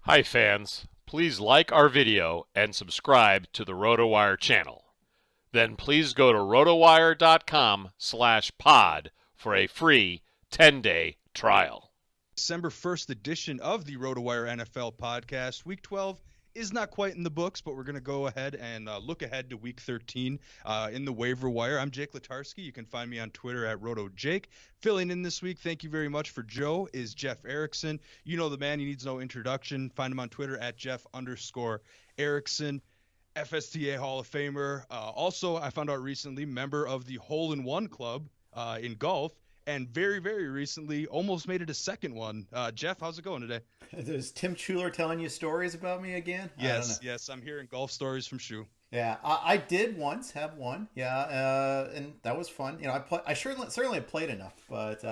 Hi fans, please like our video and subscribe to the RotoWire channel. Then please go to rotowire.com/pod for a free 10-day trial. December 1st edition of the RotoWire NFL podcast. Week 12 is not quite in the books, but we're going to go ahead and look ahead to Week 13 in the waiver wire. I'm Jake Latarski. You can find me on Twitter at RotoJake. Filling in this week, thank you very much for Joe, is Jeff Erickson. You know the man, he needs no introduction. Find him on Twitter at Jeff_Erickson. FSTA Hall of Famer. Also, I found out recently, member of the Hole in One Club in golf. And very, very recently, almost made it a second one. Jeff, how's it going today? Is Tim Chuler telling you stories about me again? Yes, I'm hearing golf stories from Shu. Yeah, I did once have one. Yeah, and that was fun. You know, I certainly played enough, but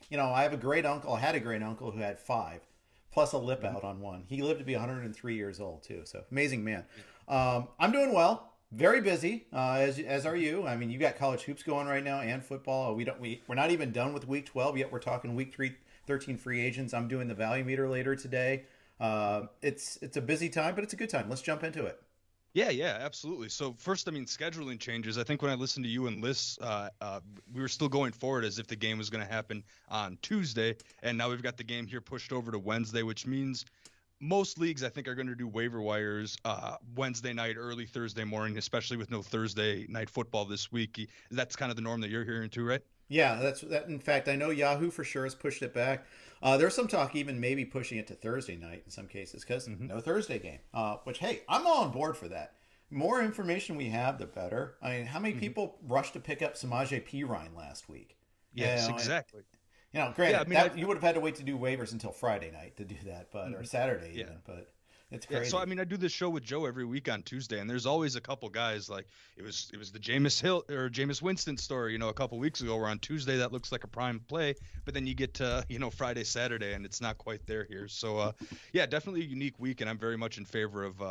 you know, I have a great uncle. I had a great uncle who had 5, plus a lip out on one. He lived to be 103 years old too. So amazing man. I'm doing well. Very busy, as are you. I mean, you got college hoops going right now and football. We're not even done with Week 12 yet. We're talking Week 13 free agents. I'm doing the value meter later today. It's a busy time, but it's a good time. Let's jump into it. Yeah, absolutely. So first, I mean, scheduling changes. I think when I listened to you and Liz, we were still going forward as if the game was going to happen on Tuesday, and now we've got the game here pushed over to Wednesday, which means most leagues, I think, are going to do waiver wires Wednesday night, early Thursday morning, especially with no Thursday night football this week. That's kind of the norm that you're hearing too, right? Yeah, that's that. In fact, I know Yahoo for sure has pushed it back. There's some talk even maybe pushing it to Thursday night in some cases because no Thursday game. Which, hey, I'm all on board for that. More information we have, the better. I mean, how many people rushed to pick up Samaje Perine last week? Yes, exactly. You know, granted, you would have had to wait to do waivers until Friday night to do that, or Saturday even. But it's crazy. Yeah, so I mean, I do this show with Joe every week on Tuesday, and there's always a couple guys like it was the Jameis Winston story, you know, a couple weeks ago. Where on Tuesday that looks like a prime play, but then you get to Friday, Saturday, and it's not quite there here. So yeah, definitely a unique week, and I'm very much in favor of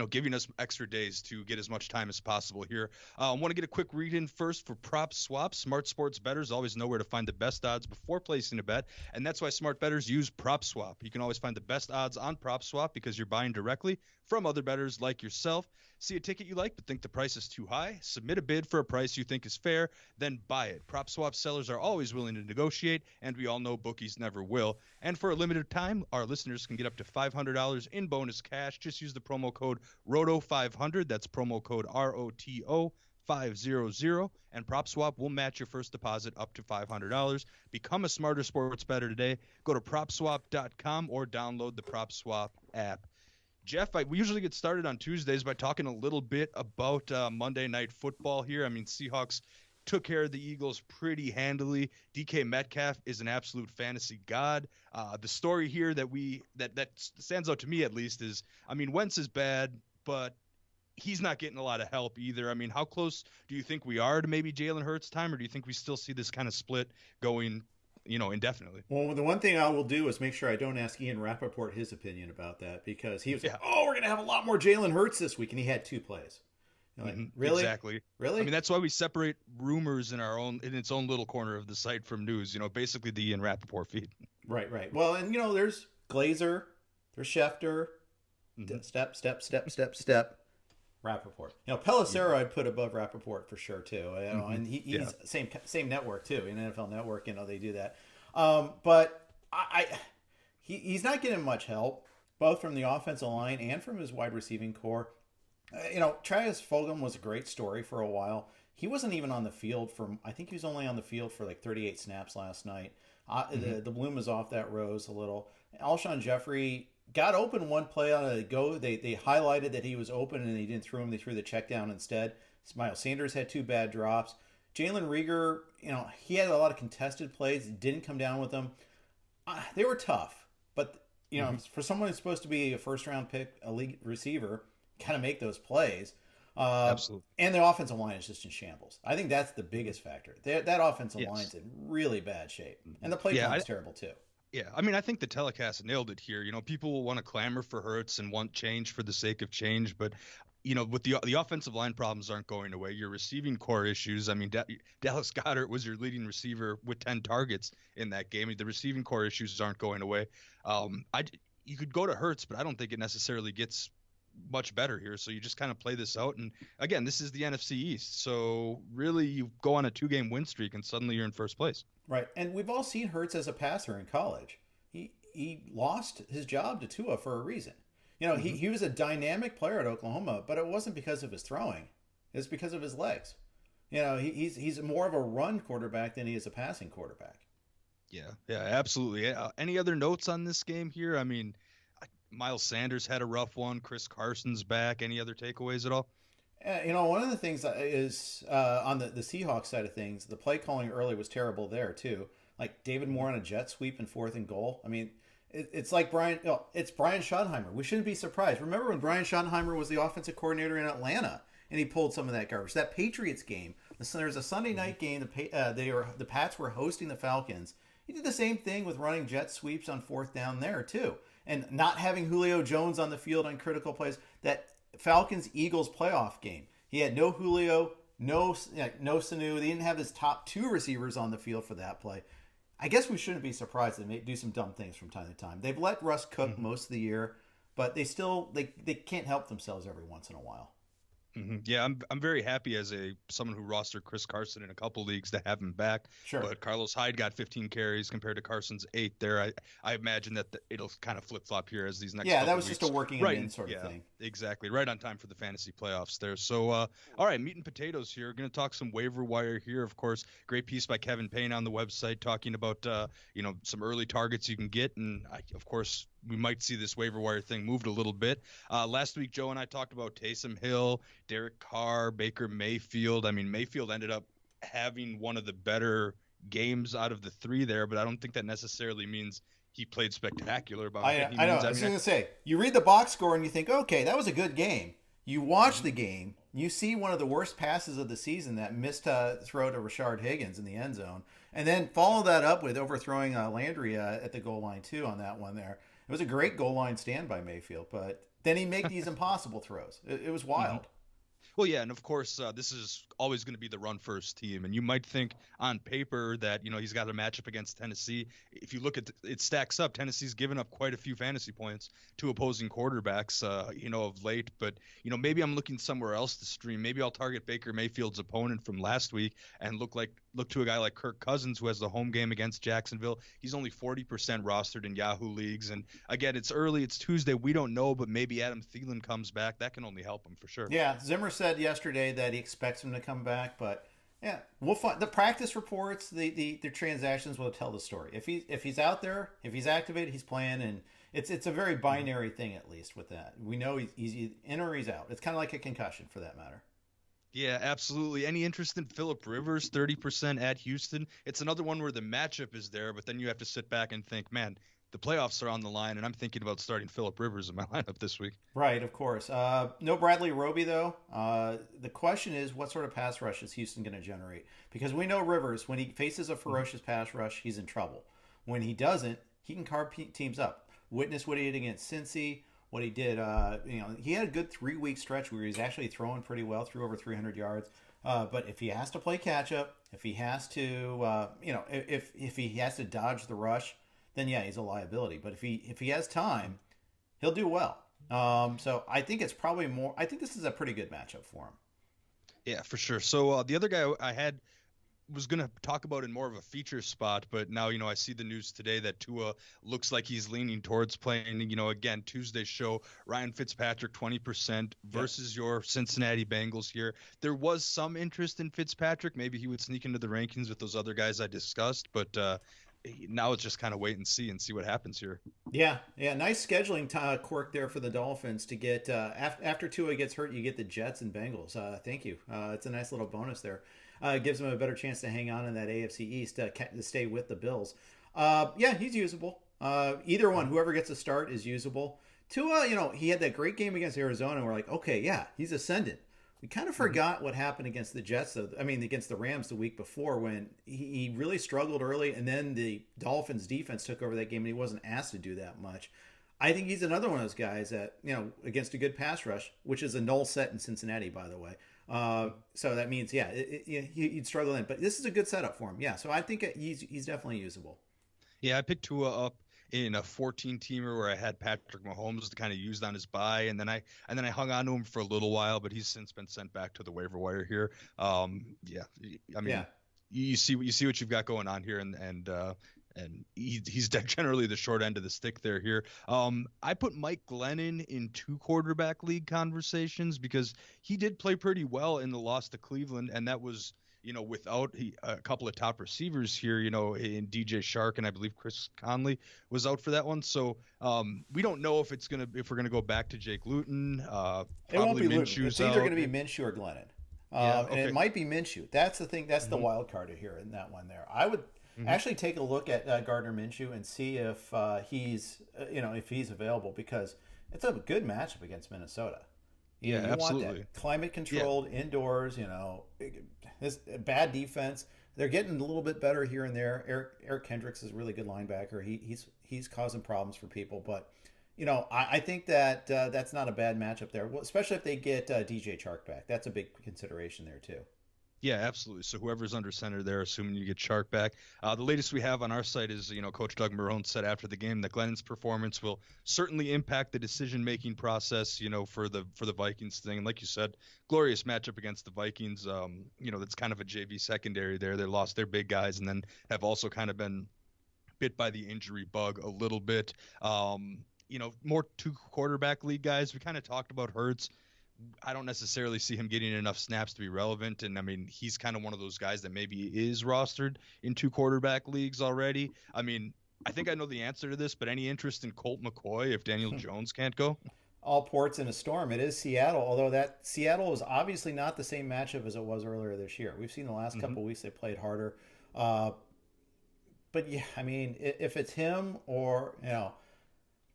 giving us extra days to get as much time as possible here. I want to get a quick read in first for prop swaps. Smart sports bettors always know where to find the best odds before placing a bet, and that's why smart bettors use prop swap. You can always find the best odds on prop swap because you're buying directly from other bettors like yourself. See a ticket you like but think the price is too high? Submit a bid for a price you think is fair, then buy it. Prop swap sellers are always willing to negotiate, and we all know bookies never will. And for a limited time, our listeners can get up to $500 in bonus cash. Just use the promo code ROTO500. That's promo code ROTO500, and PropSwap will match your first deposit up to $500. Become a smarter sports bettor today. Go to PropSwap.com or download the PropSwap app. Jeff, we usually get started on Tuesdays by talking a little bit about Monday Night Football here. I mean, Seahawks took care of the Eagles pretty handily. DK Metcalf is an absolute fantasy god. The story here that stands out to me at least is, I mean, Wentz is bad, but he's not getting a lot of help either. I mean, how close do you think we are to maybe Jalen Hurts time, or do you think we still see this kind of split going indefinitely? Well, the one thing I will do is make sure I don't ask Ian Rappaport his opinion about that, because he was like, we're going to have a lot more Jalen Hurts this week, and he had 2 plays. Like, really? Exactly. Really? I mean, that's why we separate rumors in its own little corner of the site from news, basically the Ian Rappaport feed. Right. Well, and, there's Glazer, there's Schefter, step, Rappaport. Pelissero I'd put above Rappaport for sure too. And he's same network too, in NFL Network. They do that. But he's not getting much help, both from the offensive line and from his wide receiving core. Travis Fogan was a great story for a while. He wasn't even on the field I think he was only on the field for like 38 snaps last night. The bloom was off that rose a little. Alshon Jeffrey got open one play on a go. They highlighted that he was open and they didn't throw him. They threw the check down instead. Miles Sanders had 2 bad drops. Jalen Reagor, he had a lot of contested plays. Didn't come down with them. They were tough, but for someone who's supposed to be a first-round pick, a league receiver, kind of make those plays. Absolutely. And the offensive line is just in shambles. I think that's the biggest factor. That offensive line's in really bad shape, and the play is terrible too. Yeah, I mean, I think the telecast nailed it here. People will want to clamor for Hurts and want change for the sake of change, but with the offensive line problems aren't going away. Your receiving core issues. I mean, Dallas Goedert was your leading receiver with 10 targets in that game. The receiving core issues aren't going away. You could go to Hurts, but I don't think it necessarily gets much better here. So you just kind of play this out. And again, this is the NFC East. So really, you go on a 2-game win streak and suddenly you're in first place. Right. And we've all seen Hurts as a passer in college. He lost his job to Tua for a reason. He was a dynamic player at Oklahoma, but it wasn't because of his throwing. It's because of his legs. He's more of a run quarterback than he is a passing quarterback. Yeah, absolutely. Any other notes on this game here? I mean, Miles Sanders had a rough one. Chris Carson's back. Any other takeaways at all? One of the things is on the Seahawks side of things, the play calling early was terrible there too. Like David Moore on a jet sweep and 4th and goal. I mean, it's like it's Brian Schottenheimer. We shouldn't be surprised. Remember when Brian Schottenheimer was the offensive coordinator in Atlanta and he pulled some of that garbage. That Patriots game. There was a Sunday night game. The Pats were hosting the Falcons. He did the same thing with running jet sweeps on 4th down there too, and not having Julio Jones on the field on critical plays. That Falcons-Eagles playoff game. He had no Julio, no Sanu. They didn't have his top 2 receivers on the field for that play. I guess we shouldn't be surprised they may do some dumb things from time to time. They've let Russ cook most of the year, but they still they can't help themselves every once in a while. Mm-hmm. Yeah, I'm very happy as someone who rostered Chris Carson in a couple leagues to have him back. Sure. But Carlos Hyde got 15 carries compared to Carson's 8 there. I imagine that it'll kind of flip flop here as these next. Yeah, that was weeks. just a working in sort of thing. Exactly, right on time for the fantasy playoffs there. So, all right, meat and potatoes here. Going to talk some waiver wire here. Of course, great piece by Kevin Payne on the website talking about some early targets you can get, and of course. We might see this waiver wire thing moved a little bit. Last week, Joe and I talked about Taysom Hill, Derek Carr, Baker Mayfield. I mean, Mayfield ended up having one of the better games out of the 3 there, but I don't think that necessarily means he played spectacular. I know. I was going to say, you read the box score and you think, okay, that was a good game. You watch the game, you see one of the worst passes of the season, that missed throw to Rashard Higgins in the end zone, and then follow that up with overthrowing Landry at the goal line too on that one there. It was a great goal line stand by Mayfield, but then he made these impossible throws. It was wild. Well, yeah, and of course, this is always going to be the run-first team. And you might think on paper that, he's got a matchup against Tennessee. If you look at it stacks up, Tennessee's given up quite a few fantasy points to opposing quarterbacks, of late. But, maybe I'm looking somewhere else to stream. Maybe I'll target Baker Mayfield's opponent from last week and look to a guy like Kirk Cousins, who has the home game against Jacksonville. He's only 40% rostered in Yahoo leagues. And again, it's early. It's Tuesday. We don't know, but maybe Adam Thielen comes back. That can only help him for sure. Yeah, Zimmer said yesterday that he expects him to come back, but yeah, we'll find the practice reports, the transactions will tell the story. If he's out there, if he's activated, he's playing, and it's a very binary thing at least with that. We know he's in or he's out. It's kind of like a concussion for that matter. Yeah, absolutely. Any interest in Phillip Rivers, 30% at Houston? It's another one where the matchup is there, but then you have to sit back and think, man, the playoffs are on the line, and I'm thinking about starting Phillip Rivers in my lineup this week. Right, of course. No Bradley Roby, though. The question is, what sort of pass rush is Houston going to generate? Because we know Rivers, when he faces a ferocious pass rush, he's in trouble. When he doesn't, he can carve teams up. Witness what he did against Cincy, what he did. He had a good 3-week stretch where he's actually throwing pretty well, threw over 300 yards. But if he has to play catch up, if he has to, if he has to dodge the rush, then yeah, he's a liability. But if he has time, he'll do well. So I think it's probably more. I think this is a pretty good matchup for him. Yeah, for sure. So the other guy I had was going to talk about in more of a feature spot, but now, I see the news today that Tua looks like he's leaning towards playing, again, Tuesday's show, Ryan Fitzpatrick, 20% versus your Cincinnati Bengals here. There was some interest in Fitzpatrick. Maybe he would sneak into the rankings with those other guys I discussed, but now it's just kind of wait and see what happens here. Yeah. Nice scheduling quirk there for the Dolphins to get after Tua gets hurt, you get the Jets and Bengals. Thank you. It's a nice little bonus there. It gives them a better chance to hang on in that AFC East to stay with the Bills. He's usable. Either one, whoever gets a start is usable. Tua, he had that great game against Arizona, and we're like, okay, yeah, he's ascendant. We kind of forgot what happened against the Jets, though. I mean, against the Rams the week before when he really struggled early, and then the Dolphins defense took over that game, and he wasn't asked to do that much. I think he's another one of those guys that, against a good pass rush, which is a null set in Cincinnati, by the way. So that means, he'd struggle then. But this is a good setup for him. Yeah, so I think he's definitely usable. Yeah, I picked Tua up in a 14-teamer where I had Patrick Mahomes to kind of used on his bye, and then I hung on to him for a little while, but he's since been sent back to the waiver wire here. You see what you've got going on here, and he's generally the short end of the stick there here. I put Mike Glennon in 2 quarterback league conversations because he did play pretty well in the loss to Cleveland, and that was without a couple of top receivers here, in DJ Shark, and I believe Chris Conley was out for that one. So we don't know if we're gonna go back to Jake Luton. It won't be Luton. It's either going to be Minshew or Glennon. And it might be Minshew. That's the thing. That's the wild card here in that one there. I would actually take a look at Gardner Minshew and see if he's available, because it's a good matchup against Minnesota. You absolutely. Want that climate controlled indoors. This bad defense. They're getting a little bit better here and there. Eric Kendricks is a really good linebacker. He's causing problems for people, but I think that that's not a bad matchup there, especially if they get DJ Chark back. That's a big consideration there too. Yeah, absolutely. So whoever's under center there, assuming you get Chark back. The latest we have on our site is, Coach Doug Marrone said after the game that Glennon's performance will certainly impact the decision-making process, for the Vikings thing. And like you said, glorious matchup against the Vikings. That's kind of a JV secondary there. They lost their big guys and then have also kind of been bit by the injury bug a little bit. More 2 quarterback league guys. We kind of talked about Hurts. I don't necessarily see him getting enough snaps to be relevant. And I mean, he's kind of one of those guys that maybe is rostered in 2 quarterback leagues already. I mean, I think I know the answer to this, but any interest in Colt McCoy if Daniel Jones can't go? All ports in a storm. It is Seattle, although that Seattle is obviously not the same matchup as it was earlier this year. We've seen the last couple of weeks they played harder. But yeah, I mean, if it's him or,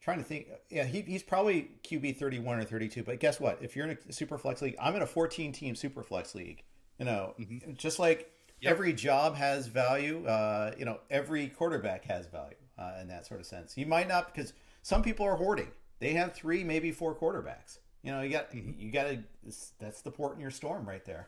trying to think, he's probably QB 31 or 32. But guess what? If you're in a super flex league, I'm in a 14-team super flex league. Just like every job has value, every quarterback has value in that sort of sense. You might not, because some people are hoarding. They have 3, maybe 4 quarterbacks. You got to. That's the port in your storm right there.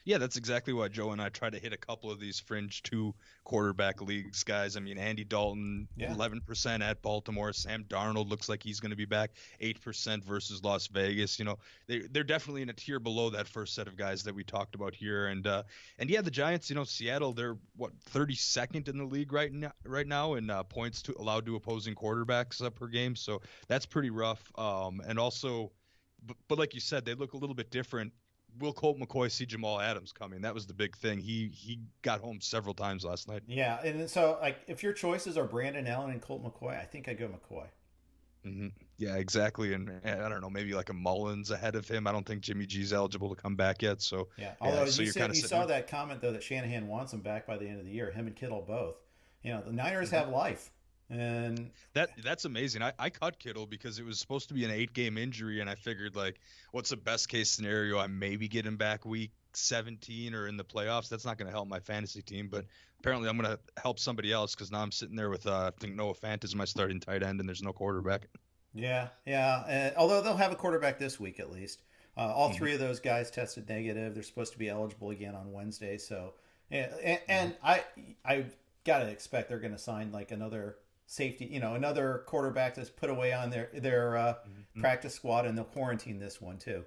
Yeah, that's exactly why Joe and I try to hit a couple of these fringe 2 quarterback leagues, guys. I mean, Andy Dalton, 11% at Baltimore. Sam Darnold looks like he's going to be back, 8% versus Las Vegas. They're definitely in a tier below that first set of guys that we talked about here. And the Giants, Seattle, they're 32nd in the league right now in points allowed to opposing quarterbacks per game. So that's pretty rough. And also, but like you said, they look a little bit different. Will Colt McCoy see Jamal Adams coming? That was the big thing. He got home several times last night. Yeah, and so if your choices are Brandon Allen and Colt McCoy, I think I'd go McCoy. Mm-hmm. Yeah, exactly. And I don't know, maybe like a Mullins ahead of him. I don't think Jimmy G's eligible to come back yet. So although you saw that comment though that Shanahan wants him back by the end of the year. Him and Kittle both. The Niners have life. And that's amazing. I cut Kittle because it was supposed to be an 8-game injury, and I figured, what's the best case scenario? I maybe get him back week 17 or in the playoffs. That's not going to help my fantasy team, but apparently I'm going to help somebody else because now I'm sitting there with I think Noah Fant is my starting tight end, and there's no quarterback. Yeah. Although they'll have a quarterback this week at least. All 3 of those guys tested negative. They're supposed to be eligible again on Wednesday. So, and I got to expect they're going to sign another safety, another quarterback that's put away on their practice squad, and they'll quarantine this one too.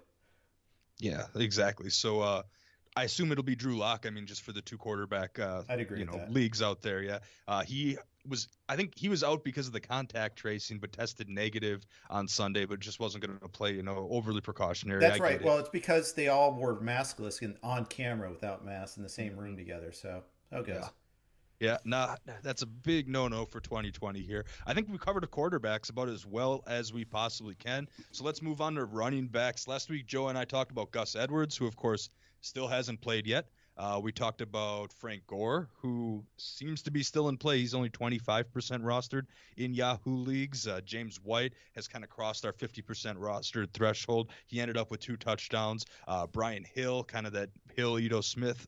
Yeah, exactly. So I assume it'll be Drew Lock. I mean, just for the 2 quarterback, I'd agree with that. Leagues out there. Yeah, I think he was out because of the contact tracing, but tested negative on Sunday, but just wasn't going to play. Overly precautionary. That's right. Well, it's because they all were maskless and on camera without masks in the same room together. So okay. Yeah, that's a big no-no for 2020 here. I think we covered the quarterbacks about as well as we possibly can. So let's move on to running backs. Last week, Joe and I talked about Gus Edwards, who, of course, still hasn't played yet. We talked about Frank Gore, who seems to be still in play. He's only 25% rostered in Yahoo leagues. James White has kind of crossed our 50% rostered threshold. He ended up with 2 touchdowns. Brian Hill, kind of that Hill-Ito Smith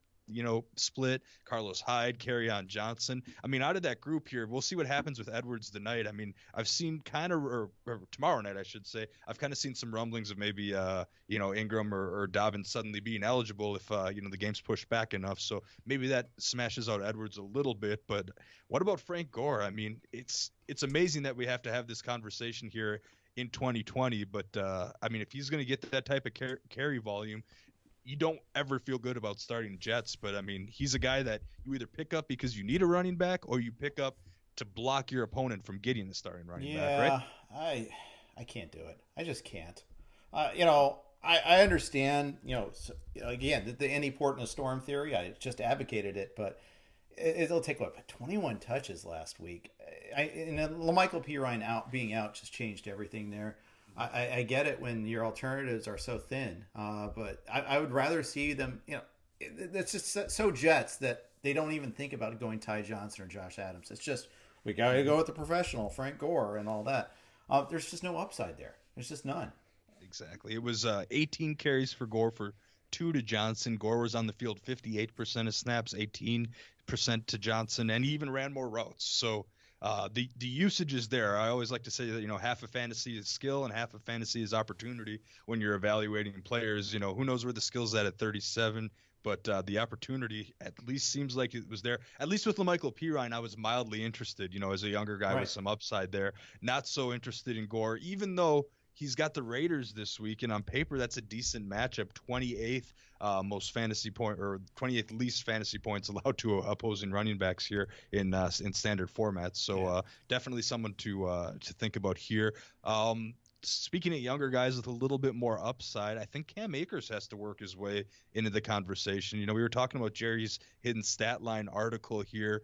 split. Carlos Hyde, Kerryon Johnson. I mean, out of that group here, we'll see what happens with Edwards tonight. I mean, I've seen kind of, or tomorrow night, I should say, I've kind of seen some rumblings of maybe, Ingram or Dobbins suddenly being eligible if, the game's pushed back enough. So maybe that smashes out Edwards a little bit. But what about Frank Gore? I mean, it's amazing that we have to have this conversation here in 2020. But, if he's going to get that type of carry volume, you don't ever feel good about starting Jets, but he's a guy that you either pick up because you need a running back or you pick up to block your opponent from getting the starting running back, right? I can't do it. I just can't. I understand, again, the any port in a storm theory. I just advocated it, but it'll take 21 touches last week. And LaMichael Pirine being out just changed everything there. I get it when your alternatives are so thin, but I would rather see them, it's just so Jets that they don't even think about going Ty Johnson or Josh Adams. It's just, we got to go with the professional, Frank Gore and all that. There's just no upside there. There's just none. Exactly. It was 18 carries for Gore for 2 to Johnson. Gore was on the field 58% of snaps, 18% to Johnson, and he even ran more routes. So, the usage is there. I always like to say that, half of fantasy is skill and half of fantasy is opportunity when you're evaluating players. Who knows where the skill's at 37, but the opportunity at least seems like it was there. At least with LaMichael Pirine, I was mildly interested, as a younger guy with some upside there. Not so interested in Gore, even though he's got the Raiders this week, and on paper that's a decent matchup. 28th most fantasy point, or 28th least fantasy points allowed to opposing running backs here in standard formats. So definitely someone to think about here. Speaking of younger guys with a little bit more upside, I think Cam Akers has to work his way into the conversation. We were talking about Jerry's hidden stat line article here.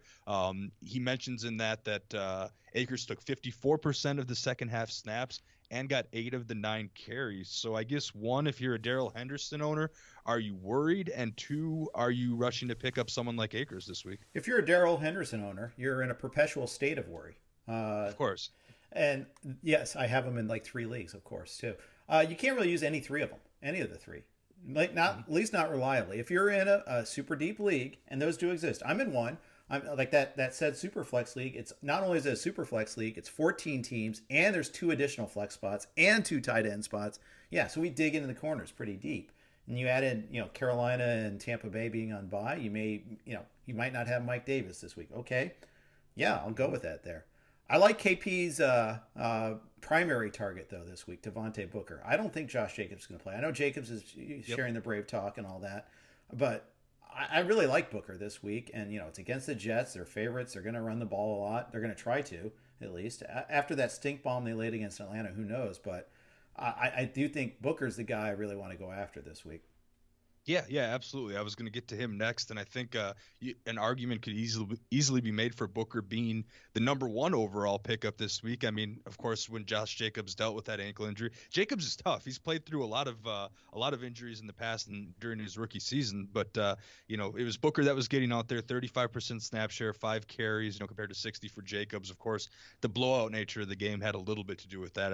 He mentions in that Akers took 54% of the second half snaps and got 8 of the 9 carries. So I guess 1, if you're a Darrell Henderson owner, are you worried? And 2, are you rushing to pick up someone like Akers this week? If you're a Darrell Henderson owner, you're in a perpetual state of worry. Of course. And yes, I have them in 3 leagues, of course, too. You can't really use any 3 of them, any of the 3. At least not reliably. If you're in a super deep league, and those do exist, I'm in one. I'm like that said Superflex league. It's not only is it a Superflex league, it's 14 teams, and there's 2 additional flex spots and 2 tight end spots. Yeah, so we dig into the corners pretty deep. And you add in, Carolina and Tampa Bay being on bye, you might not have Mike Davis this week. Okay, yeah, I'll go with that there. I like KP's primary target, though, this week, Devonte Booker. I don't think Josh Jacobs is going to play. I know Jacobs is sharing the brave talk and all that, but I really like Booker this week. And, it's against the Jets. They're favorites. They're going to run the ball a lot. They're going to try to, at least. After that stink bomb they laid against Atlanta, who knows? But I do think Booker's the guy I really want to go after this week. Yeah, absolutely. I was going to get to him next, and I think an argument could easily be made for Booker being the number 1 overall pickup this week. Of course, when Josh Jacobs dealt with that ankle injury, Jacobs is tough. He's played through a lot of injuries in the past and during his rookie season. But it was Booker that was getting out there, 35% snap share, 5 carries, compared to 60 for Jacobs. Of course, the blowout nature of the game had a little bit to do with that.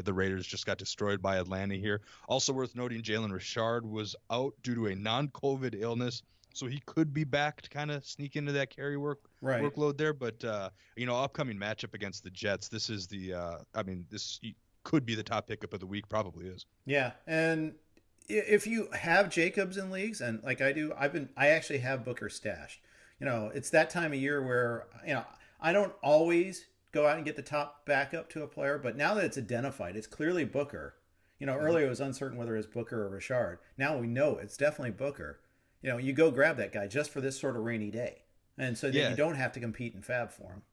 The Raiders just got destroyed by Atlanta here. Also worth noting, Jalen Richard was out due to a non-COVID illness, so he could be back to kind of sneak into that carry workload there. But upcoming matchup against the Jets, this is this could be the top pickup of the week. Probably is. Yeah, and if you have Jacobs in leagues, and like I do, I actually have Booker stashed. It's that time of year where I don't always go out and get the top backup to a player, but now that it's identified, it's clearly Booker. Earlier it was uncertain whether it was Booker or Richard. Now we know it's definitely Booker. You go grab that guy just for this sort of rainy day. And so that you don't have to compete in fab for him.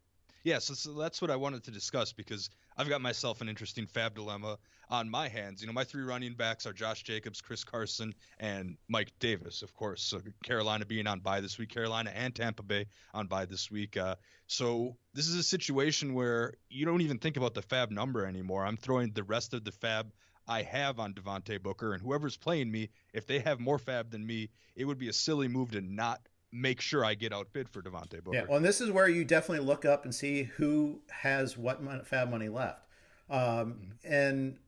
Yeah, so that's what I wanted to discuss, because I've got myself an interesting fab dilemma on my hands. My 3 running backs are Josh Jacobs, Chris Carson, and Mike Davis, of course. So Carolina being on bye this week, Carolina and Tampa Bay on bye this week. So this is a situation where you don't even think about the fab number anymore. I'm throwing the rest of the fab I have on Devonte Booker, and whoever's playing me, if they have more fab than me, it would be a silly move to not make sure I get outbid for Devonte Booker. Yeah, well, and this is where you definitely look up and see who has what fab money left. And,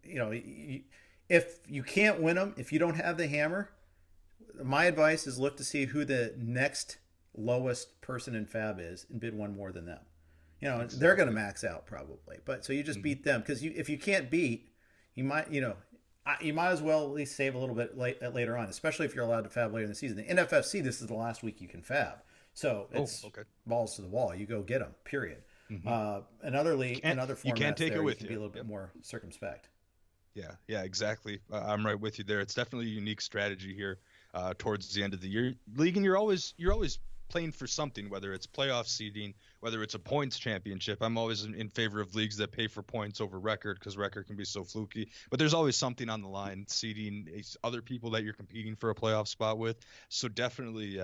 if you can't win them, if you don't have the hammer, my advice is look to see who the next lowest person in fab is and bid one more than them. Exactly. They're going to max out probably, but so you just beat them, because if you can't beat, you might as well at least save a little bit later on, especially if you're allowed to fab later in the season. The NFFC, this is the last week you can fab, so it's balls to the wall. You go get them. Period. Another league, another formats, you can't take it with you. Be a little bit more circumspect. Yeah, exactly. I'm right with you there. It's definitely a unique strategy here towards the end of the year league, and you're always playing for something, whether it's playoff seeding, whether it's a points championship. I'm always in favor of leagues that pay for points over record, because record can be so fluky, but there's always something on the line, seeding other people that you're competing for a playoff spot with. So definitely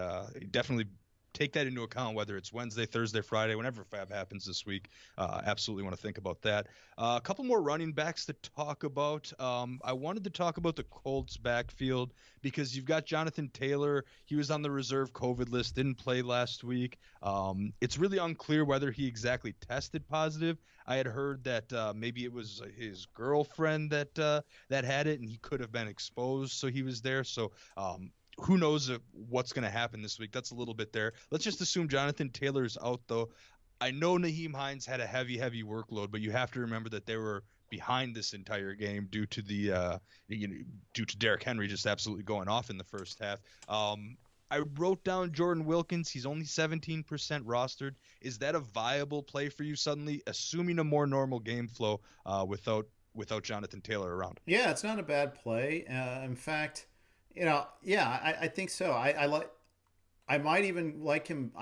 take that into account, whether it's Wednesday, Thursday, Friday, whenever fab happens this week. Absolutely want to think about that. A couple more running backs to talk about. I wanted to talk about the Colts backfield, because you've got Jonathan Taylor. He was on the reserve COVID list, didn't play last week. It's really unclear whether he exactly tested positive. I had heard that maybe it was his girlfriend that had it, and he could have been exposed, so he was there. So who knows what's going to happen this week? That's a little bit there. Let's just assume Jonathan Taylor's out, though. I know Naheem Hines had a heavy workload, but you have to remember that they were behind this entire game due to due to Derrick Henry just absolutely going off in the first half. I wrote down Jordan Wilkins. He's only 17% rostered. Is that a viable play for you suddenly, assuming a more normal game flow without Jonathan Taylor around? Yeah, it's not a bad play. In fact, I think so. I might even like him.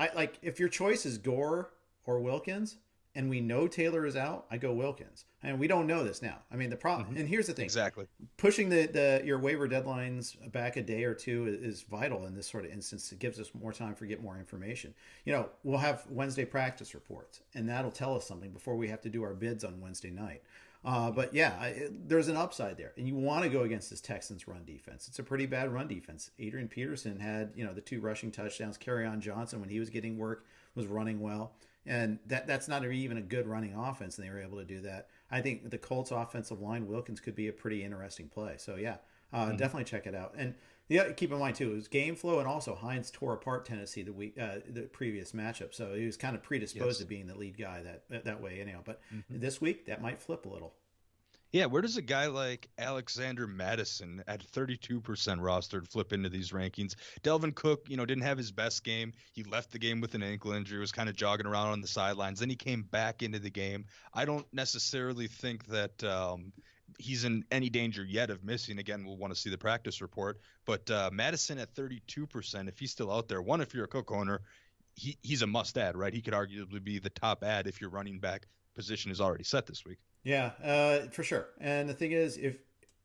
If your choice is Gore or Wilkins, and we know Taylor is out, I go Wilkins. And we don't know this now. I mean, the problem, and here's the thing. Exactly. Pushing your waiver deadlines back a day or two is vital in this sort of instance. It gives us more time to get more information. We'll have Wednesday practice reports, and that'll tell us something before we have to do our bids on Wednesday night. But yeah, there's an upside there, and you want to go against this Texans run defense. It's a pretty bad run defense. Adrian Peterson had, the 2 rushing touchdowns. Kerryon Johnson, when he was getting work, was running well. And that's not even a good running offense, and they were able to do that. I think the Colts offensive line, Wilkins, could be a pretty interesting play. So yeah, definitely check it out. And keep in mind too, it was game flow, and also Hines tore apart Tennessee the previous matchup, so he was kind of predisposed to being the lead guy that way anyhow. But this week that might flip a little. Yeah, where does a guy like Alexander Madison at 32% rostered flip into these rankings? Delvin Cook, didn't have his best game. He left the game with an ankle injury, was kind of jogging around on the sidelines. Then he came back into the game. I don't necessarily think that he's in any danger yet of missing. Again, we'll want to see the practice report. But Madison at 32%, if he's still out there, if you're a Cook owner, he's a must-add, right? He could arguably be the top add if your running back position is already set this week. Yeah, for sure. And the thing is,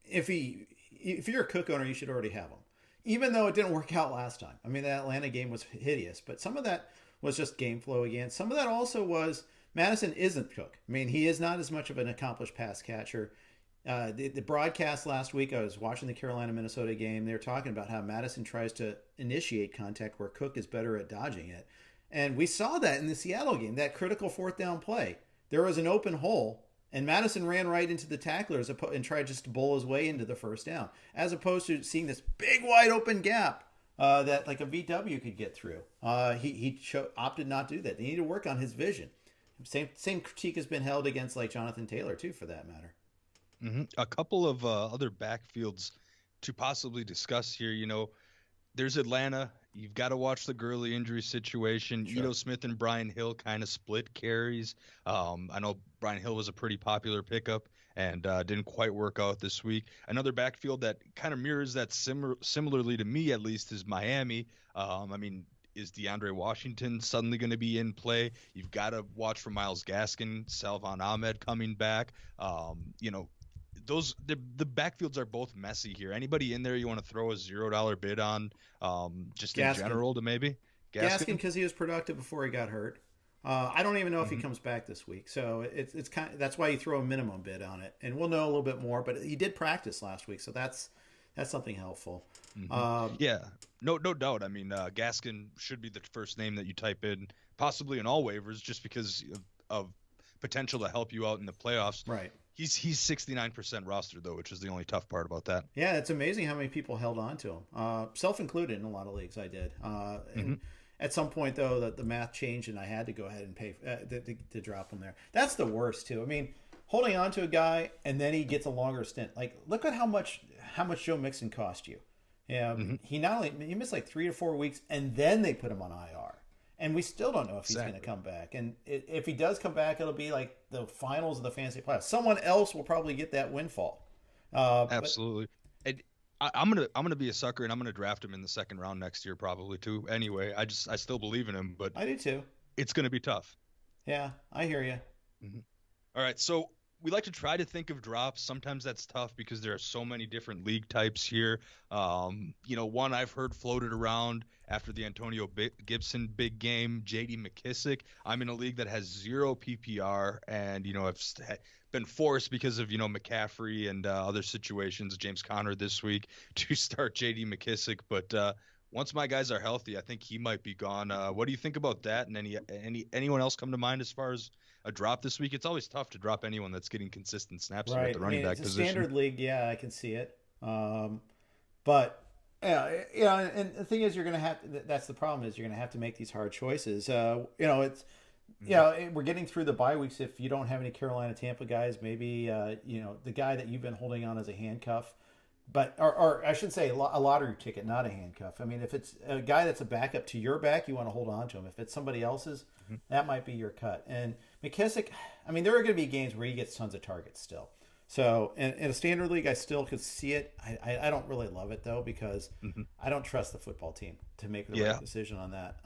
if you're a Cook owner, you should already have him, even though it didn't work out last time. I mean, the Atlanta game was hideous, but some of that was just game flow again. Some of that also was Madison isn't Cook. I mean, he is not as much of an accomplished pass catcher. The broadcast last week, I was watching the Carolina-Minnesota game. They were talking about how Madison tries to initiate contact where Cook is better at dodging it. And we saw that in the Seattle game, that critical 4th down play. There was an open hole, and Madison ran right into the tacklers and tried just to bowl his way into the 1st down, as opposed to seeing this big wide open gap that like a VW could get through. He opted not to do that. They need to work on his vision. Same critique has been held against like Jonathan Taylor too, for that matter. A couple of other backfields to possibly discuss here. There's Atlanta. You've got to watch the Gurley injury situation. Sure. Ito Smith and Brian Hill kind of split carries. I know Brian Hill was a pretty popular pickup and didn't quite work out this week. Another backfield that kind of mirrors that similarly to me, at least, is Miami. Is DeAndre Washington suddenly going to be in play? You've got to watch for Myles Gaskin, Salvon Ahmed coming back. The backfields are both messy here. Anybody in there you want to throw a $0 bid on, just Gaskin. In general, to maybe Gaskin because he was productive before he got hurt. I don't even know if he comes back this week. So it's that's why you throw a minimum bid on it, and we'll know a little bit more. But he did practice last week, so that's something helpful. Yeah, no doubt. I mean, Gaskin should be the first name that you type in, possibly in all waivers, just because of potential to help you out in the playoffs. Right. He's 69% rostered though, which is the only tough part about that. Yeah, it's amazing how many people held on to him, self-included in a lot of leagues. I did. And at some point though, the math changed, and I had to go ahead and pay to drop him there. That's the worst too. I mean, holding on to a guy and then he gets a longer stint. Like, look at how much Joe Mixon cost you. Yeah, he missed like 3 to 4 weeks, and then they put him on IR. And we still don't know if he's going to come back. And if he does come back, it'll be like the finals of the fantasy playoffs. Someone else will probably get that windfall. Absolutely. And I'm gonna be a sucker, and I'm gonna draft him in the second round next year probably too. Anyway, I still believe in him, but I do too. It's gonna be tough. Yeah, I hear you. All right, so we like to try to think of drops. Sometimes that's tough because there are so many different league types here. One I've heard floated around after the Antonio Gibson big game, J.D. McKissick. I'm in a league that has 0 PPR, and I've been forced because of McCaffrey and other situations, James Conner this week, to start J.D. McKissick. But once my guys are healthy, I think he might be gone. What do you think about that? And anyone else come to mind as far as a drop this week? It's always tough to drop anyone that's getting consistent snaps at the running back it's position. A standard league, yeah, I can see it. But and the thing is, you're going to have. That's the problem, is you're going to have to make these hard choices. It's. We're getting through the bye weeks. If you don't have any Carolina Tampa guys, maybe the guy that you've been holding on as a handcuff, but or I should say a lottery ticket, not a handcuff. I mean, if it's a guy that's a backup to your back, you want to hold on to him. If it's somebody else's, that might be your cut. And McKissick, I mean, there are going to be games where he gets tons of targets still. So in a standard league, I still could see it. I don't really love it though, because I don't trust the football team to make the right decision on that.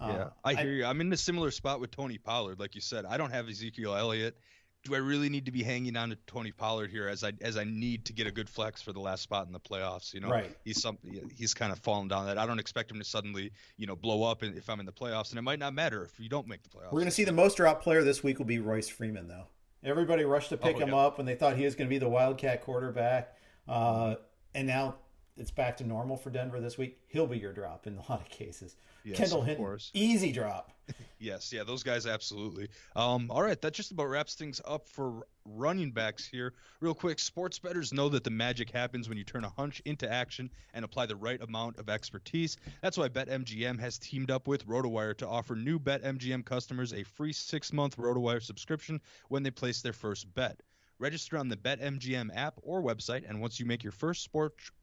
I hear you. I'm in a similar spot with Tony Pollard. Like you said, I don't have Ezekiel Elliott. Do I really need to be hanging on to Tony Pollard here as I need to get a good flex for the last spot in the playoffs? Right. He's kind of fallen down that. I don't expect him to suddenly blow up if I'm in the playoffs, and it might not matter if you don't make the playoffs. We're going to see the most drop player this week will be Royce Freeman though. Everybody rushed to pick him up when they thought he was going to be the Wildcat quarterback. And now it's back to normal for Denver this week. He'll be your drop in a lot of cases. Yes, Kendall Hinton, easy drop. Yes, yeah, those guys absolutely. All right, that just about wraps things up for running backs here. Real quick, sports bettors know that the magic happens when you turn a hunch into action and apply the right amount of expertise. That's why BetMGM has teamed up with RotoWire to offer new BetMGM customers a free 6-month RotoWire subscription when they place their first bet. Register on the BetMGM app or website, and once you make your first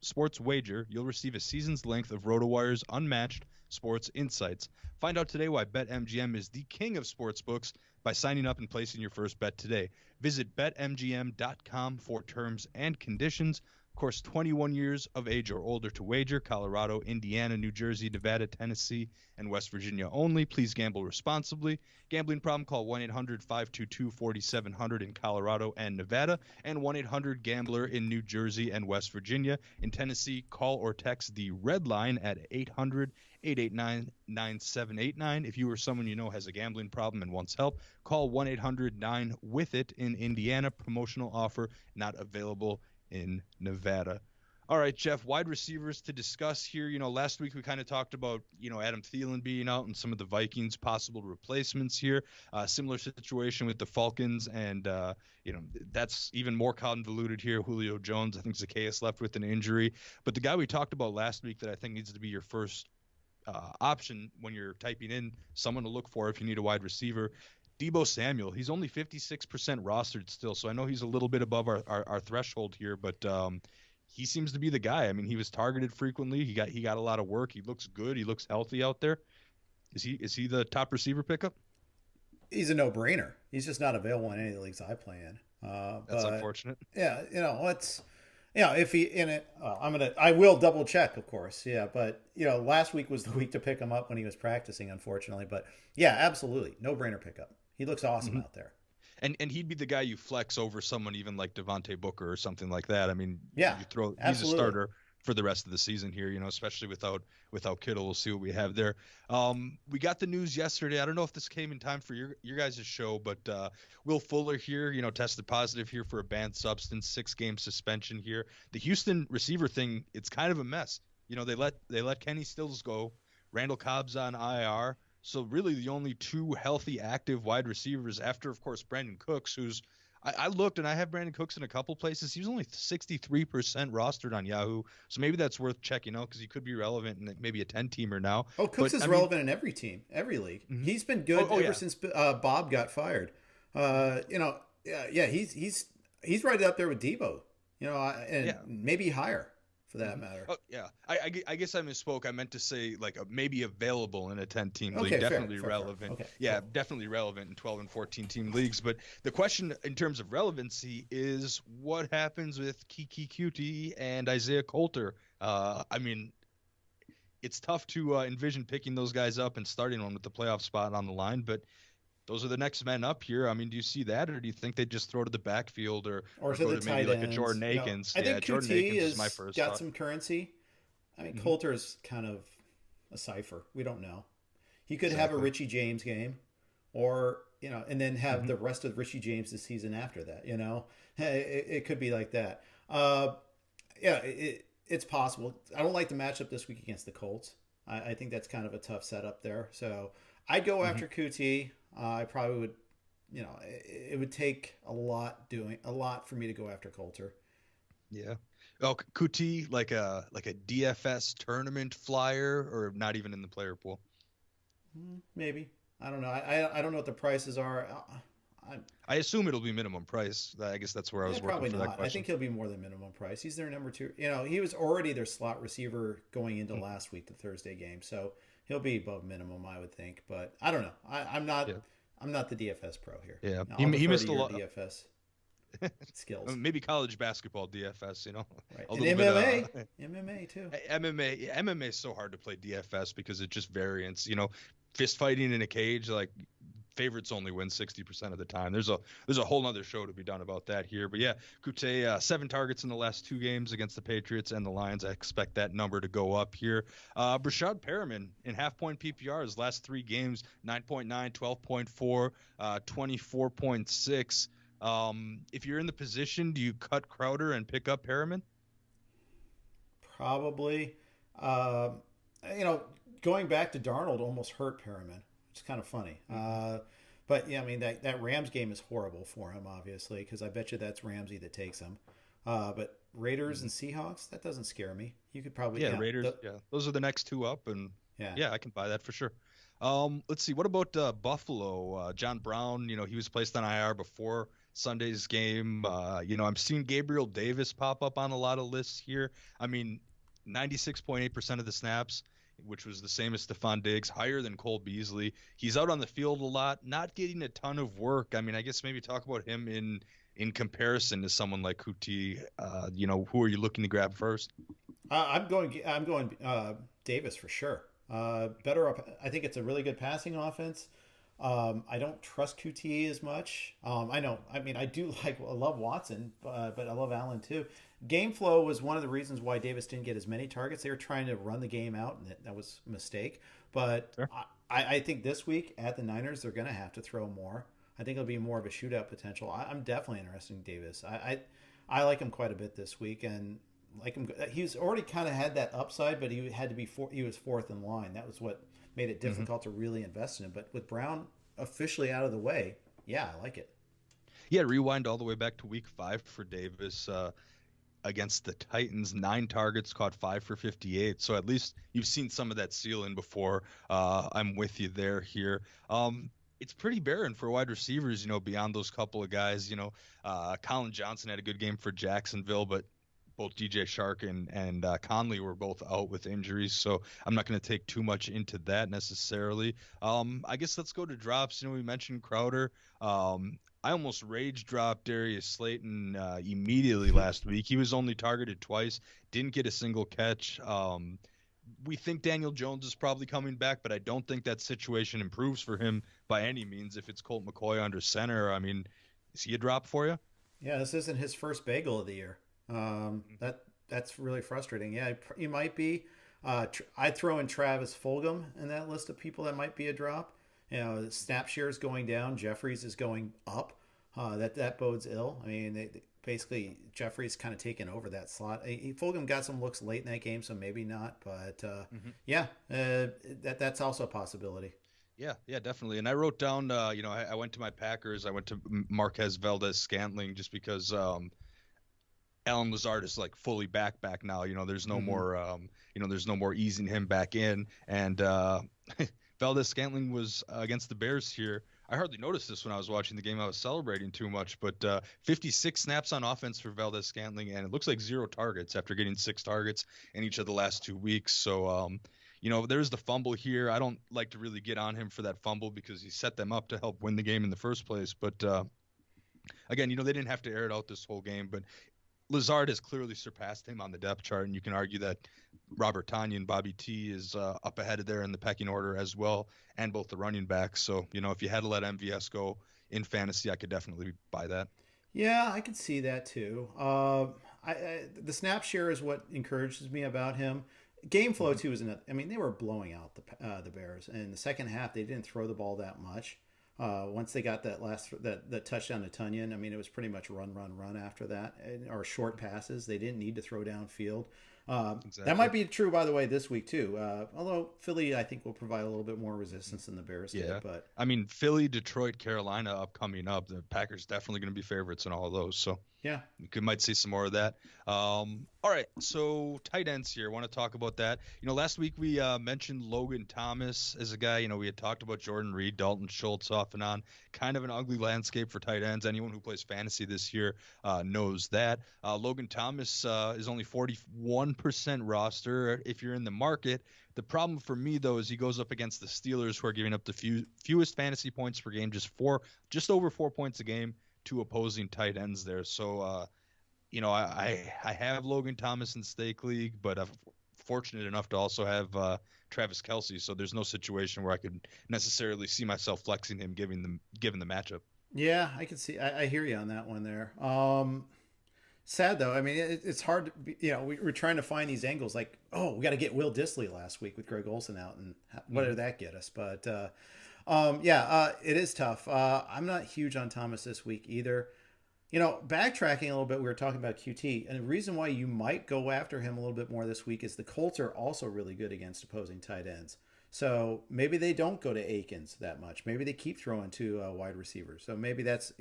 sports wager, you'll receive a season's length of RotoWire's unmatched sports insights. Find out today why BetMGM is the king of sportsbooks by signing up and placing your first bet today. Visit BetMGM.com for terms and conditions. Of course, 21 years of age or older to wager. Colorado, Indiana, New Jersey, Nevada, Tennessee, and West Virginia only. Please gamble responsibly. Gambling problem? Call 1-800-522-4700 in Colorado and Nevada, and 1-800-GAMBLER in New Jersey and West Virginia. In Tennessee, call or text the Red Line at 800-889-9789. If you or someone you know has a gambling problem and wants help, call 1-800-9-WITH-IT. In Indiana. Promotional offer not available in Nevada. All right, Jeff, wide receivers to discuss here. Last week we kind of talked about, Adam Thielen being out and some of the Vikings' possible replacements here. Similar situation with the Falcons, and, that's even more convoluted here. Julio Jones, I think Zacchaeus left with an injury. But the guy we talked about last week that I think needs to be your first option when you're typing in someone to look for if you need a wide receiver, Debo Samuel. He's only 56% rostered still, so I know he's a little bit above our threshold here, but he seems to be the guy. I mean, he was targeted frequently. He got a lot of work. He looks good. He looks healthy out there. Is he the top receiver pickup? He's a no-brainer. He's just not available in any of the leagues I play in. That's unfortunate. Yeah, if he in it, I will double check, of course. Yeah, but last week was the week to pick him up when he was practicing, unfortunately. But yeah, absolutely, no-brainer pickup. He looks awesome out there. And he'd be the guy you flex over someone even like Devonte Booker or something like that. I mean, yeah, he's a starter for the rest of the season here, especially without Kittle. We'll see what we have there. We got the news yesterday. I don't know if this came in time for your guys' show, but Will Fuller here, tested positive here for a banned substance, 6-game suspension here. The Houston receiver thing, it's kind of a mess. They let Kenny Stills go. Randall Cobb's on IR. So really the only 2 healthy, active wide receivers after, of course, Brandon Cooks, who's I looked, and I have Brandon Cooks in a couple places. He was only 63% rostered on Yahoo, so maybe that's worth checking out because he could be relevant in maybe a 10-teamer now. Oh, Cooks is relevant in every team, every league. Mm-hmm. He's been good ever since Bob got fired. He's right up there with Debo. Maybe higher for that matter. Oh yeah, I guess I misspoke. I meant to say maybe available in a 10-team league. Okay, definitely fair. relevant. Okay, yeah, cool. Definitely relevant in 12 and 14 team leagues. But the question in terms of relevancy is what happens with Kiki Cutie and Isaiah Coulter. It's tough to envision picking those guys up and starting one with the playoff spot on the line, but those are the next men up here. Do you see that, or do you think they just throw to the backfield or to go the to maybe tight a Jordan Akins? I think Jordan QT Akins is my first got thought. some currency. Coulter is kind of a cipher. We don't know. He could have a Richie James game, or and then have the rest of Richie James the season after that. It could be like that. It's possible. I don't like the matchup this week against the Colts. I think that's kind of a tough setup there. So I'd go after QT. I probably would, it would take a lot for me to go after Coulter. Yeah. Oh, QT like a DFS tournament flyer, or not even in the player pool? Maybe. I don't know. I don't know what the prices are. I assume it'll be minimum price. I guess that's where I was working for that question. I think he'll be more than minimum price. He's their number 2. He was already their slot receiver going into last week, the Thursday game. So he'll be above minimum, I would think. But I don't know. I'm not the DFS pro here. Yeah, he missed a lot. DFS skills. Maybe college basketball DFS. Right. A and little MMA, bit, MMA too. MMA is so hard to play DFS because it just variants. Fist fighting in a cage, favorites only win 60% of the time. There's a whole nother show to be done about that here. But yeah, Kute, 7 targets in the last 2 games against the Patriots and the Lions. I expect that number to go up here. Brashad Perriman in half-point PPR his last 3 games, 9.9, 12.4, 24.6. If you're in the position, do you cut Crowder and pick up Perriman? Probably. Going back to Darnold almost hurt Perriman. It's kind of funny. But yeah, that Rams game is horrible for him, obviously, because I bet you that's Ramsey that takes him. But Raiders and Seahawks, that doesn't scare me. You could probably Raiders. Those are the next 2 up, and I can buy that for sure. Let's see. What about Buffalo? John Brown, he was placed on IR before Sunday's game. I'm seeing Gabriel Davis pop up on a lot of lists here. 96.8% of the snaps, which was the same as Stephon Diggs, higher than Cole Beasley. He's out on the field a lot, not getting a ton of work. I guess maybe talk about him in comparison to someone like Kuti. Who are you looking to grab first? I'm going Davis for sure. Better up. I think it's a really good passing offense. I don't trust QT as much. I know. I love Watson, but I love Allen too. Game flow was one of the reasons why Davis didn't get as many targets. They were trying to run the game out, and that was a mistake. But sure. I think this week at the Niners, they're going to have to throw more. I think it'll be more of a shootout potential. I'm definitely interested in Davis. I like him quite a bit this week, and like him. He's already kind of had that upside, but he had to be he was 4th in line. That was what made it difficult to really invest in him. But with Brown officially out of the way, I like it. Yeah, rewind all the way back to week 5 for Davis against the Titans. 9 targets, caught 5 for 58. So at least you've seen some of that ceiling before. I'm with you there here. It's pretty barren for wide receivers, beyond those couple of guys. Colin Johnson had a good game for Jacksonville, but both DJ Shark and Conley were both out with injuries, so I'm not going to take too much into that necessarily. I guess let's go to drops. We mentioned Crowder. I almost rage dropped Darius Slayton immediately last week. He was only targeted twice, didn't get a single catch. We think Daniel Jones is probably coming back, but I don't think that situation improves for him by any means if it's Colt McCoy under center. Is he a drop for you? Yeah, this isn't his first bagel of the year. That that's really frustrating. Yeah, he might be. I'd throw in Travis Fulgham in that list of people that might be a drop. The snap share is going down. Jeffries is going up. That bodes ill. I mean, basically Jeffries kind of taken over that slot. Fulgham got some looks late in that game, so maybe not. But that's also a possibility. Yeah, definitely. And I wrote down, I went to my Packers. I went to Marquez Valdez-Scantling just because Alan Lazard is like fully back now. There's no more, there's no more easing him back in. And Valdez-Scantling was against the Bears here. I hardly noticed this when I was watching the game. I was celebrating too much, but 56 snaps on offense for Valdez-Scantling, and it looks like 0 targets after getting 6 targets in each of the last 2 weeks. So, there's the fumble here. I don't like to really get on him for that fumble because he set them up to help win the game in the first place. But again, they didn't have to air it out this whole game, but Lazard has clearly surpassed him on the depth chart, and you can argue that Robert Tonyan and Bobby T is up ahead of there in the pecking order as well, and both the running backs. So, if you had to let MVS go in fantasy, I could definitely buy that. Yeah, I could see that too. The snap share is what encourages me about him. Game flow too is another. I mean, they were blowing out the Bears, and in the second half they didn't throw the ball that much. Once they got that touchdown to Tonyan, I mean, it was pretty much run after that, or short passes. They didn't need to throw downfield. Exactly. That might be true, by the way, this week too. Although Philly, I think, will provide a little bit more resistance than the Bears did. But I mean, Philly, Detroit, Carolina coming up. The Packers definitely going to be favorites in all of those. So yeah, you might see some more of that. All right, so tight ends here. I want to talk about that. Last week we mentioned Logan Thomas as a guy. We had talked about Jordan Reed, Dalton Schultz off and on. Kind of an ugly landscape for tight ends. Anyone who plays fantasy this year knows that. Logan Thomas is only 41% roster if you're in the market. The problem for me, though, is he goes up against the Steelers, who are giving up the fewest fantasy points per game, just over 4 points a game to opposing tight ends there. So, I have Logan Thomas in Stake League, but I'm fortunate enough to also have Travis Kelce. So there's no situation where I could necessarily see myself flexing him given the matchup. Yeah, I can see. I hear you on that one there. Sad though. I mean, it's hard to be, we're trying to find these angles. Like, we got to get Will Dissly last week with Greg Olsen out, and what did that get us? But it is tough. I'm not huge on Thomas this week either. Backtracking a little bit, we were talking about QT, and the reason why you might go after him a little bit more this week is the Colts are also really good against opposing tight ends. So maybe they don't go to Akers that much. Maybe they keep throwing to wide receivers. So maybe that's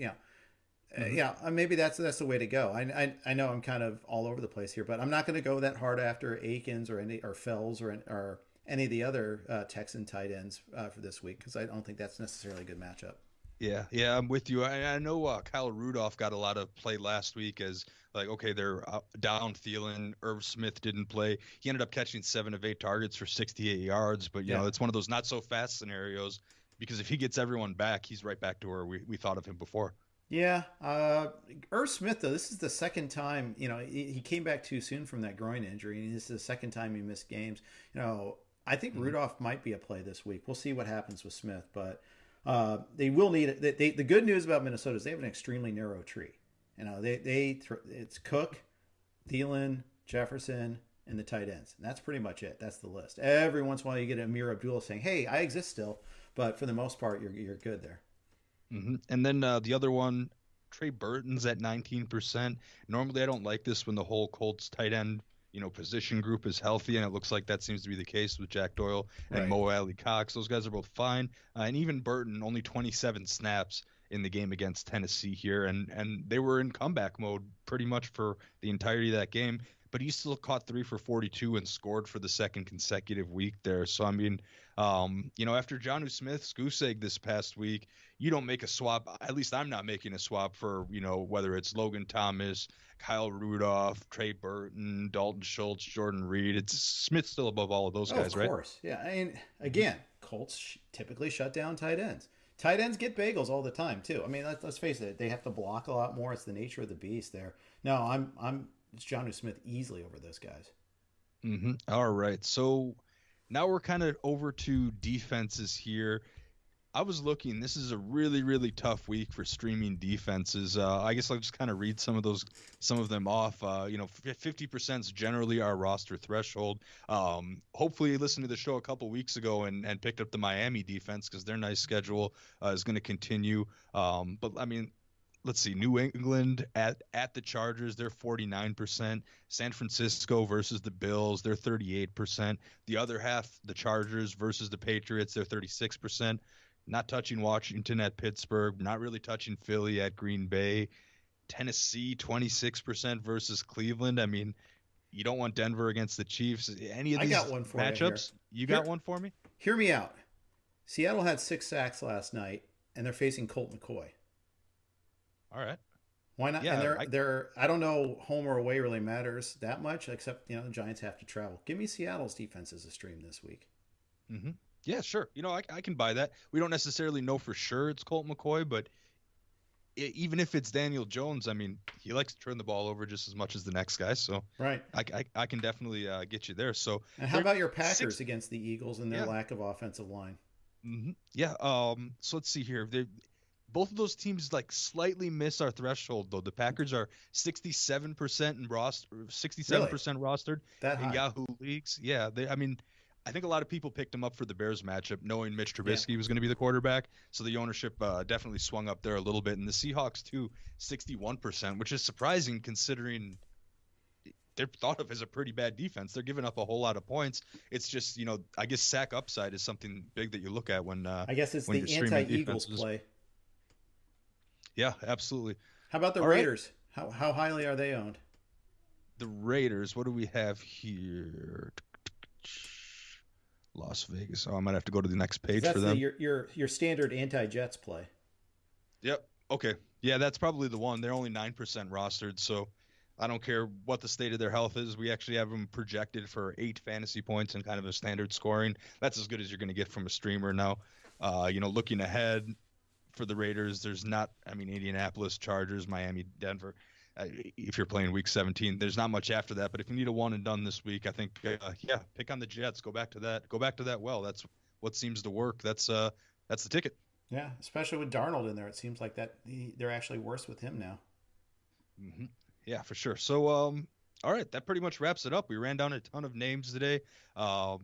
maybe that's the way to go. I know I'm kind of all over the place here, but I'm not going to go that hard after Akers or Fells or any of the other Texan tight ends for this week because I don't think that's necessarily a good matchup. Yeah, I'm with you. I know Kyle Rudolph got a lot of play last week as they're down Thielen. Irv Smith didn't play. He ended up catching 7 of 8 targets for 68 yards, but it's one of those not so fast scenarios because if he gets everyone back, he's right back to where we thought of him before. Yeah. Irv Smith, though, this is the second time, he came back too soon from that groin injury, and this is the second time he missed games. I think Rudolph might be a play this week. We'll see what happens with Smith, but they will need it. The good news about Minnesota is they have an extremely narrow tree. It's Cook, Thielen, Jefferson, and the tight ends. And that's pretty much it. That's the list. Every once in a while you get Amir Abdullah saying, hey, I exist still. But for the most part, you're good there. Mm-hmm. And then the other one, Trey Burton's at 19%. Normally I don't like this when the whole Colts tight end position group is healthy, and it looks like that seems to be the case with Jack Doyle and Mo Alley Cox. Those guys are both fine. And even Burton, only 27 snaps in the game against Tennessee here, and they were in comeback mode pretty much for the entirety of that game, but he still caught 3 for 42 and scored for the second consecutive week there. So, I mean, after Jonnu Smith's goose egg this past week, you don't make a swap. At least I'm not making a swap for, whether it's Logan Thomas, Kyle Rudolph, Trey Burton, Dalton Schultz, Jordan Reed. It's Smith still above all of those guys, right? Of course. Yeah. I mean, again, Colts typically shut down tight ends. Tight ends get bagels all the time, too. I mean, let's face it. They have to block a lot more. It's the nature of the beast there. No, it's Jonnu Smith easily over those guys. Mm-hmm. All right. So now we're kind of over to defenses here. I was looking. This is a really, really tough week for streaming defenses. I guess I'll just kind of read some of them off. 50% is generally our roster threshold. Hopefully, you listened to the show a couple weeks ago and picked up the Miami defense because their nice schedule is going to continue. But I mean, let's see. New England at the Chargers, they're 49%. San Francisco versus the Bills, they're 38%. The other half, the Chargers versus the Patriots, they're 36%. Not touching Washington at Pittsburgh, not really touching Philly at Green Bay. Tennessee, 26% versus Cleveland. I mean, you don't want Denver against the Chiefs. Any of these matchups? You got one for me? Hear me out. Seattle had 6 sacks last night, and they're facing Colt McCoy. All right. Why not? Yeah, and they're I don't know, home or away really matters that much, except the Giants have to travel. Give me Seattle's defense as a stream this week. Mm-hmm. Yeah, sure. I can buy that. We don't necessarily know for sure it's Colt McCoy, but even if it's Daniel Jones, I mean, he likes to turn the ball over just as much as the next guy. So right, I can definitely get you there. So and how about your Packers against the Eagles and their lack of offensive line? Mm-hmm. Yeah. So let's see here. Both of those teams slightly miss our threshold though. The Packers are 67% in roster, 67% rostered in Yahoo leagues. Yeah. I think a lot of people picked him up for the Bears matchup, knowing Mitch Trubisky was going to be the quarterback. So the ownership definitely swung up there a little bit. And the Seahawks, too, 61%, which is surprising considering they're thought of as a pretty bad defense. They're giving up a whole lot of points. It's just, I guess sack upside is something big that you look at when I guess it's the anti-Eagles play. Yeah, absolutely. How about the Raiders? Right. How highly are they owned? The Raiders, what do we have here? Las Vegas. Oh, I might have to go to the next page for them. Your standard anti-Jets play. Yep. Okay. Yeah, that's probably the one. They're only 9% rostered, so I don't care what the state of their health is. We actually have them projected for 8 fantasy points and kind of a standard scoring. That's as good as you're going to get from a streamer now. Looking ahead for the Raiders, there's not. Indianapolis, Chargers, Miami, Denver. If you're playing week 17, there's not much after that. But if you need a one and done this week, I think, pick on the Jets. Go back to that well. That's what seems to work. That's the ticket. Yeah, especially with Darnold in there. It seems like that they're actually worse with him now. Mm-hmm. Yeah, for sure. So, all right, that pretty much wraps it up. We ran down a ton of names today. Of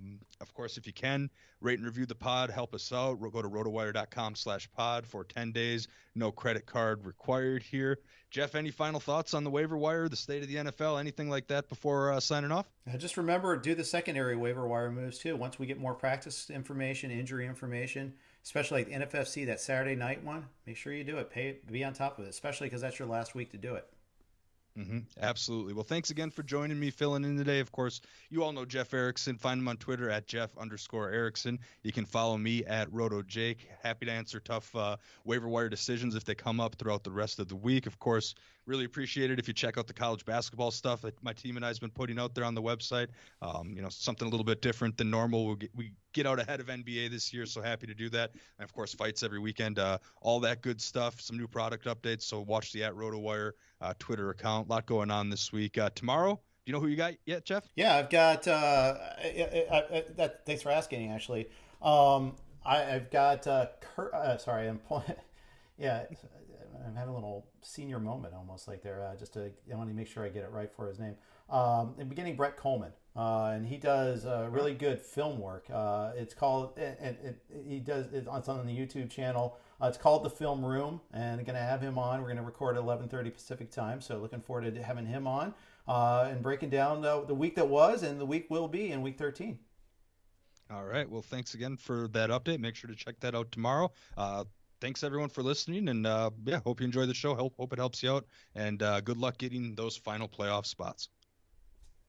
course, if you can, rate and review the pod, help us out. Go to rotowire.com/pod for 10 days. No credit card required here. Jeff, any final thoughts on the waiver wire, the state of the NFL, anything like that before signing off? Just remember, do the secondary waiver wire moves too. Once we get more practice information, injury information, especially like the NFFC, that Saturday night one, make sure you do it. Be on top of it, especially because that's your last week to do it. Mm-hmm. Absolutely. Well, thanks again for joining me, filling in today. Of course, you all know Jeff Erickson. Find him on Twitter at Jeff_Erickson. You can follow me at RotoJake. Happy to answer tough waiver wire decisions if they come up throughout the rest of the week. Of course, really appreciate it if you check out the college basketball stuff that my team and I has been putting out there on the website. Something a little bit different than normal. We get out ahead of NBA this year, so happy to do that. And of course, fights every weekend, all that good stuff, some new product updates. So watch the @RotoWire Twitter account. A lot going on this week. Tomorrow, do you know who you got yet, Jeff? Yeah, I've got thanks for asking, actually. I've got sorry, I'm having a little senior moment almost like there. I want to make sure I get it right for his name. In the beginning, Brett Coleman, and he does really good film work. It's called, and it's on the YouTube channel. It's called The Film Room, and I'm going to have him on. We're going to record at 11:30 Pacific time, so looking forward to having him on and breaking down the week that was and the week will be in week 13. All right. Well, thanks again for that update. Make sure to check that out tomorrow. Thanks everyone for listening, and hope you enjoy the show. Hope it helps you out, and good luck getting those final playoff spots.